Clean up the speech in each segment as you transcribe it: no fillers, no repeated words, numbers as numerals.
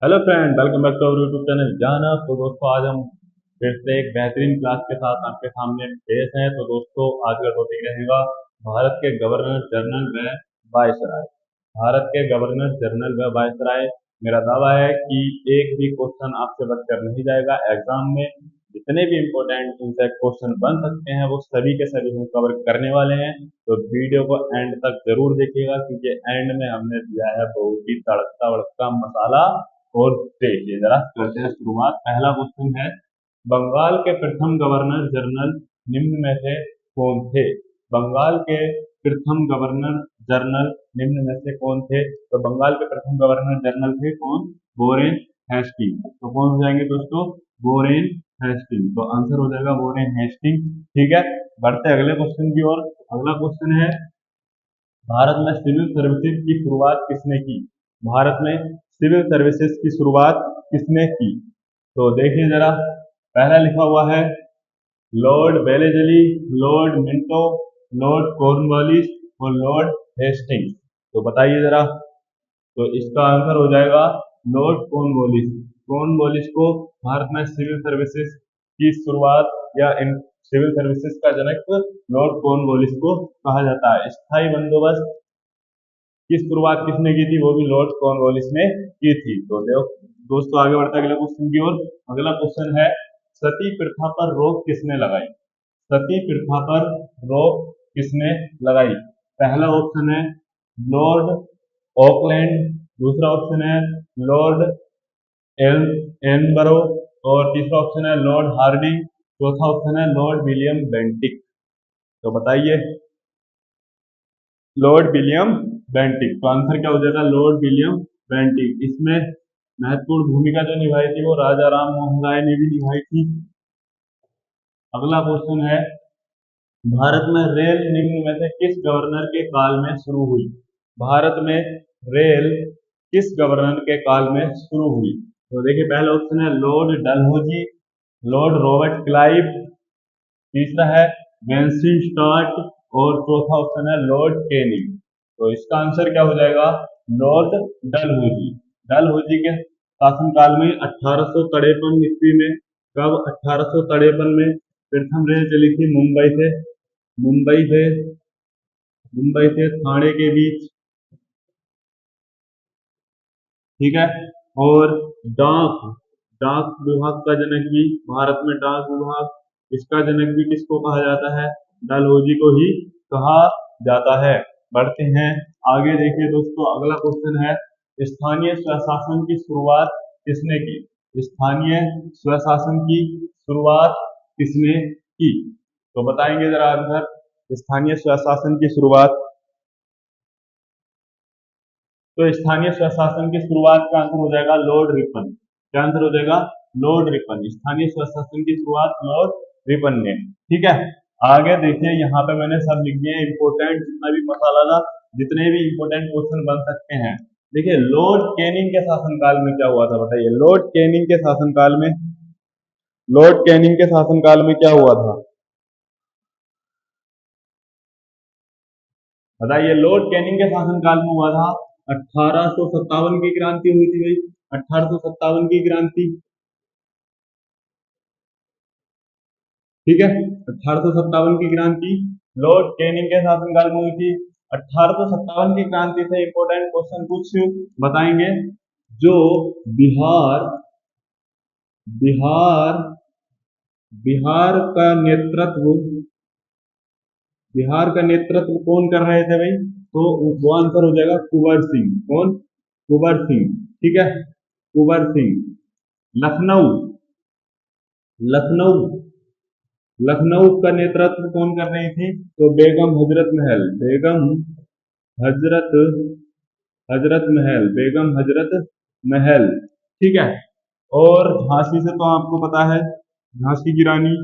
Hello friend, welcome back to our YouTube channel जाना। तो दोस्तों, आज हम फिर से एक बेहतरीन क्लास के साथ आपके सामने पेश हैं। तो दोस्तों, आज का टॉपिक रहेगा भारत के गवर्नर जनरल व वायसराय। भारत के गवर्नर जनरल व वायसराय। मेरा दावा है कि एक भी क्वेश्चन आपसे बचकर नहीं जाएगा एग्जाम में। जितने भी इम्पोर्टेंट इनसे क्वेश्चन बन सकते हैं वो सभी के सभी हम कवर करने वाले हैं। तो वीडियो को एंड तक जरूर देखिएगा, क्योंकि एंड में हमने दिया है बहुत ही तड़कता भड़कता मसाला। और देखिए, जरा करते हैं शुरुआत। पहला क्वेश्चन है, बंगाल के प्रथम गवर्नर जनरल निम्न में से कौन थे? बंगाल के प्रथम गवर्नर जनरल निम्न में से कौन थे? तो बंगाल के प्रथम गवर्नर जनरल थे कौन? वोरेन हेस्टिंग। तो कौन हो जाएंगे दोस्तों? वोरेन हेस्टिंग। तो आंसर हो जाएगा वोरेन हेस्टिंग। ठीक है, बढ़ते हैं अगले क्वेश्चन की ओर। अगला क्वेश्चन है, भारत में सिविल सर्विसेज की शुरुआत किसने की? भारत में सिविल सर्विसेज की शुरुआत किसने की? तो देखिए जरा, पहला लिखा हुआ है Lord Wellesley, Lord Minto, Lord Cornwallis और लॉर्ड हेस्टिंग्स। तो बताइए जरा। तो इसका आंसर हो जाएगा लॉर्ड कॉर्नवालिस। कॉर्नवालिस को भारत में सिविल सर्विसेज की शुरुआत या इन सिविल सर्विसेज का जनक लॉर्ड कॉर्नवालिस को कहा जाता है। स्थायी बंदोबस्त की शुरुआत किसने की थी? वो भी लॉर्ड कॉर्नवालिस ने की थी। तो दोस्तों, आगे बढ़ते हैं अगले क्वेश्चन की ओर। अगला क्वेश्चन है, सती प्रथा पर रोक किसने लगाई? सती प्रथा पर रोक किसने लगाई? पहला ऑप्शन है लॉर्ड ऑकलैंड, दूसरा ऑप्शन है लॉर्ड एल एनबरो और तीसरा ऑप्शन है लॉर्ड हार्डिंग, चौथा ऑप्शन है लॉर्ड विलियम बेंटिक। तो बताइए। Lord William Bentinck. तो आंसर क्या हो जाएगा? Lord William Bentinck. इसमें महत्वपूर्ण भूमिका जो निभाई थी वो राजा राम मोहन राय ने भी निभाई थी। अगला क्वेश्चन है, भारत में रेल निम्न में से किस गवर्नर के काल में शुरू हुई? भारत में रेल किस गवर्नर के काल में शुरू हुई? तो देखिए, पहला ऑप्शन है Lord Dalhousie, Lord Robert Clive, तीसरा है वेंसी स्टार्ट और चौथा ऑप्शन है लॉर्ड केनिंग। तो इसका आंसर क्या हो जाएगा? लॉर्ड डलहौजी। डलहौजी के शासनकाल में 1853 ईस्वी में, कब? 1853 में प्रथम रेल चली थी मुंबई से मुंबई से ठाणे के बीच। ठीक है। और डाक डाक विभाग का जनक भी, भारत में डाक विभाग, इसका जनक भी किसको कहा जाता है? डलहौजी को ही कहा जाता है। बढ़ते हैं आगे। देखिए दोस्तों, अगला क्वेश्चन है, स्थानीय स्वशासन की शुरुआत किसने की? स्थानीय स्वशासन की शुरुआत किसने की? तो बताएंगे जरा आंसर। स्थानीय स्वशासन की शुरुआत। तो स्थानीय स्वशासन की शुरुआत का आंसर हो जाएगा लॉर्ड रिपन। क्या आंसर हो जाएगा? Lord Ripon. स्थानीय स्वशासन की शुरुआत लॉर्ड रिपन ने। ठीक है। आगे देखिए, यहाँ पे मैंने सब लिख दिए इंपोर्टेंट, जितना भी मसाला था, जितने भी इंपोर्टेंट क्वेश्चन बन सकते हैं। देखिए, लॉर्ड कैनिंग के शासनकाल में क्या हुआ था? बताइए। लॉर्ड कैनिंग के शासनकाल में क्या हुआ था? बताइए। लॉर्ड कैनिंग के शासनकाल में हुआ था 1857 की क्रांति हुई थी भाई। 1857 की क्रांति। ठीक है। 1857 की क्रांति लॉर्ड कैनिंग के शासनकाल में हुई थी। 1857 की क्रांति से इंपोर्टेंट क्वेश्चन कुछ बताएंगे। जो बिहार बिहार बिहार का नेतृत्व बिहार का नेतृत्व कौन कर रहे थे भाई? तो वो आंसर हो जाएगा कुंवर सिंह। कौन? कुंवर सिंह। ठीक है। कुंवर सिंह। लखनऊ लखनऊ लखनऊ का नेतृत्व कौन कर रही थी? तो हजरत बेगम हजरत महल। ठीक है। और झांसी से तो आपको पता है, झांसी की रानी।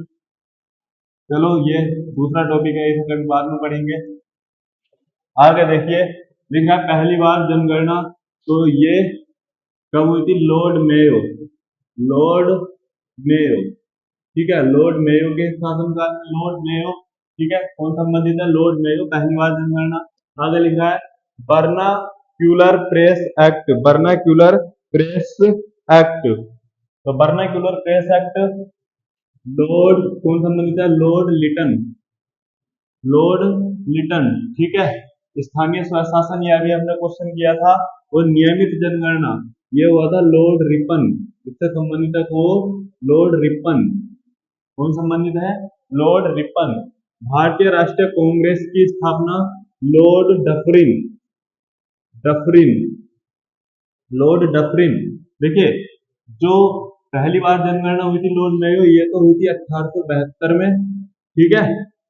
चलो, ये दूसरा टॉपिक है, इसे कभी बाद में पढ़ेंगे। आगे देखिए, लिखा है पहली बार जनगणना। तो ये कब हुई थी? Lord Mayo. ठीक है। लॉर्ड मेयो के शासनकाल में, लॉर्ड मेयो। ठीक है। कौन संबंधित है? Lord Mayo. पहली बार जनगणना। आगे लिखा है vernacular press act. Vernacular press act. तो वर्नाक्यूलर प्रेस एक्ट लॉर्ड कौन संबंधित है? लॉर्ड लिटन, लॉर्ड लिटन, ठीक है। स्थानीय स्वशासन, यह भी हमने क्वेश्चन किया था। और नियमित जनगणना, ये हुआ था लॉर्ड रिपन, इससे संबंधित है वो लॉर्ड रिपन। कौन संबंधित है? Lord Ripon. भारतीय राष्ट्रीय कांग्रेस की स्थापना Lord Dufferin, Dufferin, Lord Dufferin. देखिए, जो पहली बार जनगणना हुई थी लॉर्ड मेयो, ये तो हुई थी 1872 में, ठीक है।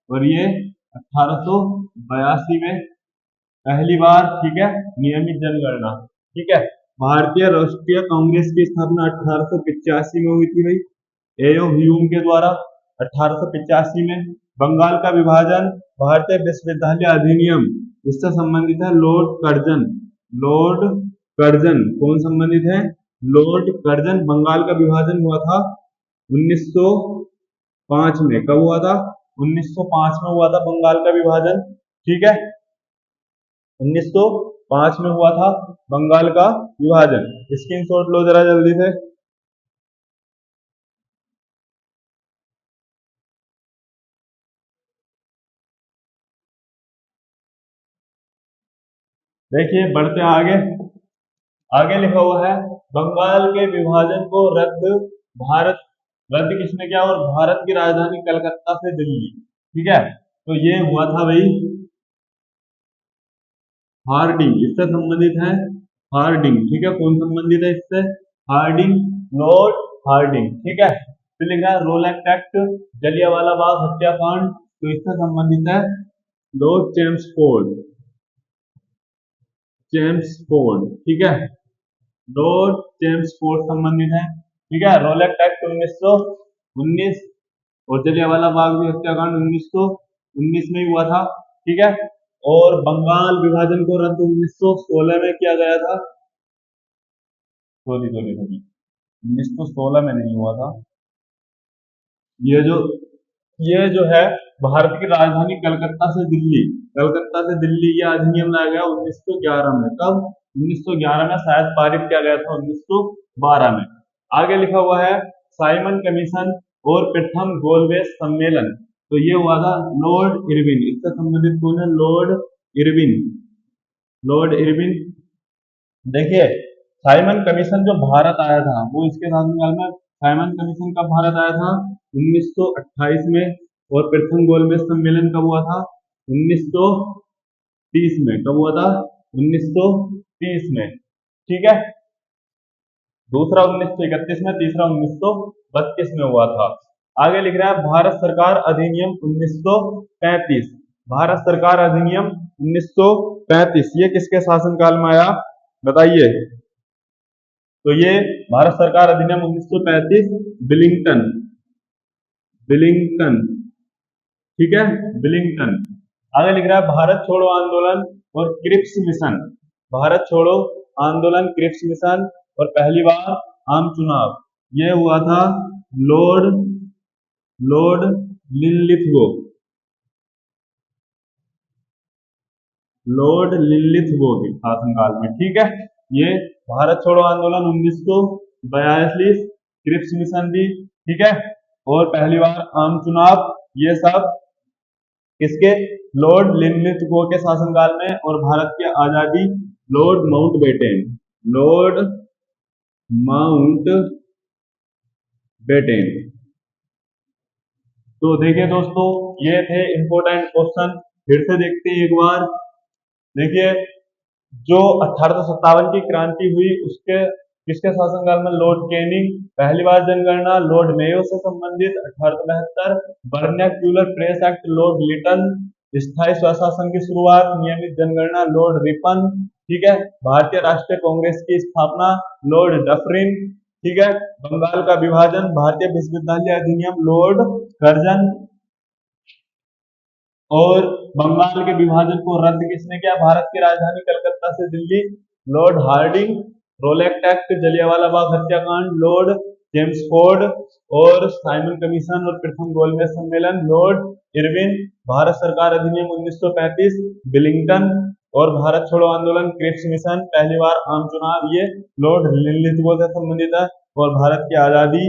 और ये 1882 में पहली बार, ठीक है, नियमित जनगणना, ठीक है। भारतीय राष्ट्रीय कांग्रेस की स्थापना 1885 में हुई थी भाई, एओ ह्यूम के द्वारा, 1885 में। बंगाल का विभाजन, भारतीय विश्वविद्यालय अधिनियम, इससे संबंधित है लॉर्ड कर्जन, लॉर्ड कर्जन। कौन संबंधित है? Lord Curzon. बंगाल का विभाजन हुआ था 1905 में। कब हुआ था? 1905 में हुआ था बंगाल का विभाजन, ठीक है। 1905 में हुआ था बंगाल का विभाजन। स्क्रीनशॉट लो जरा जल्दी से। देखिए, बढ़ते आगे। आगे लिखा हुआ है बंगाल के विभाजन को रद्द भारत, रद्द किसने किया? और भारत की राजधानी कलकत्ता से दिल्ली, ठीक है। तो ये हुआ था भाई हार्डिंग, इससे संबंधित है हार्डिंग, ठीक है। कौन संबंधित है इससे? हार्डिंग, लॉर्ड हार्डिंग, ठीक है। फिर लिखा है रोलैक्ट एक्ट, जलियांवाला बाग हत्याकांड, तो इससे संबंधित है लॉर्ड चेम्सफोर्ड, चेम्सफोर्ड, ठीक है। लॉर्ड चेम्सफोर्ड संबंधित है, ठीक है। रोलैक्ट एक्ट 1919 और जलियांवाला बाग भी हत्याकांड 1919 में ही हुआ था, ठीक है। और बंगाल विभाजन को रद्द 1916 में किया गया था। सॉरी सॉरी सॉरी, 1916 में नहीं हुआ था। ये जो ये जो है भारत की राजधानी कलकत्ता से दिल्ली, कलकत्ता से दिल्ली ये अधिनियम लाया गया 1911 में। कब? 1911 में, शायद पारित किया गया था 1912 में। आगे लिखा हुआ है साइमन कमीशन और प्रथम गोलमेज सम्मेलन, तो ये हुआ था लॉर्ड इरविन। इससे संबंधित कौन है? Lord Irwin, Lord Irwin. देखिए, साइमन कमीशन जो भारत आया था वो इसके शासनकाल में, साइमन कमीशन कब भारत आया था? 1928 में। और प्रथम गोलमेज सम्मेलन कब हुआ था? 1930 में। कब हुआ था? 1930 में, ठीक है। दूसरा 1931 में, तीसरा 1932 में हुआ था। आगे लिख रहा है भारत सरकार अधिनियम 1935, भारत सरकार अधिनियम 1935, ये किसके शासनकाल में आया बताइए? तो ये भारत सरकार अधिनियम 1935 बिलिंगटन, बिलिंगटन, ठीक है, बिलिंगटन। आगे लिख रहा है भारत छोड़ो आंदोलन और क्रिप्स मिशन, भारत छोड़ो आंदोलन, क्रिप्स मिशन और पहली बार आम चुनाव, ये हुआ था Lord, Lord Linlithgow, Lord Linlithgow के शासनकाल में, ठीक है। ये भारत छोड़ो आंदोलन 1942, क्रिप्स मिशन भी, ठीक है। और पहली बार आम चुनाव, ये सब किसके? लॉर्ड लिनलिथगो के शासनकाल में। और भारत की आजादी लॉर्ड माउंटबेटन, लॉर्ड माउंटबेटन। तो देखिए दोस्तों, ये थे इंपॉर्टेंट क्वेश्चन, फिर से देखते हैं एक बार। देखिए, जो 1857 की क्रांति हुई उसके किसके शासनकाल में? Lord Canning. पहली बार जनगणना लॉर्ड मेयो से संबंधित 1872, vernacular press act Lord Lytton, स्थायी स्वशासन की शुरुआत नियमित जनगणना लॉर्ड रिपन, ठीक है। भारतीय राष्ट्रीय कांग्रेस की स्थापना लॉर्ड डफरिन, ठीक है। बंगाल का विभाजन, भारतीय विश्वविद्यालय अधिनियम लॉर्ड कर्जन। और बंगाल के विभाजन को रद्द किसने किया? भारत की राजधानी कलकत्ता से Delhi, Lord Hardinge. Rowlatt act, Jallianwala Bagh हत्याकांड, लॉर्ड चेम्सफोर्ड। और साइमन कमीशन और प्रथम गोलमेज सम्मेलन, लॉर्ड इरविन। भारत सरकार अधिनियम 1935, बिलिंगटन। और भारत छोड़ो आंदोलन, क्रिप्स मिशन, पहली बार आम चुनाव, ये लॉर्ड लिलिथगो से संबंधित है। और भारत की आजादी,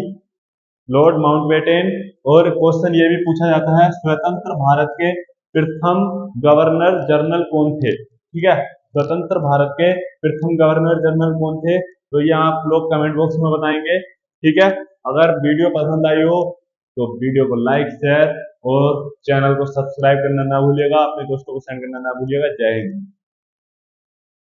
लॉर्ड माउंटबेटन। और क्वेश्चन ये भी पूछा जाता है, स्वतंत्र भारत के प्रथम गवर्नर जनरल कौन थे? ठीक है, स्वतंत्र भारत के प्रथम गवर्नर जनरल कौन थे? तो ये आप लोग कमेंट बॉक्स में बताएंगे। ठीक है, अगर वीडियो पसंद आई हो तो वीडियो को लाइक, शेयर और चैनल को सब्सक्राइब करना ना भूलिएगा, अपने दोस्तों को सेंड करना ना भूलिएगा। जय हिंद।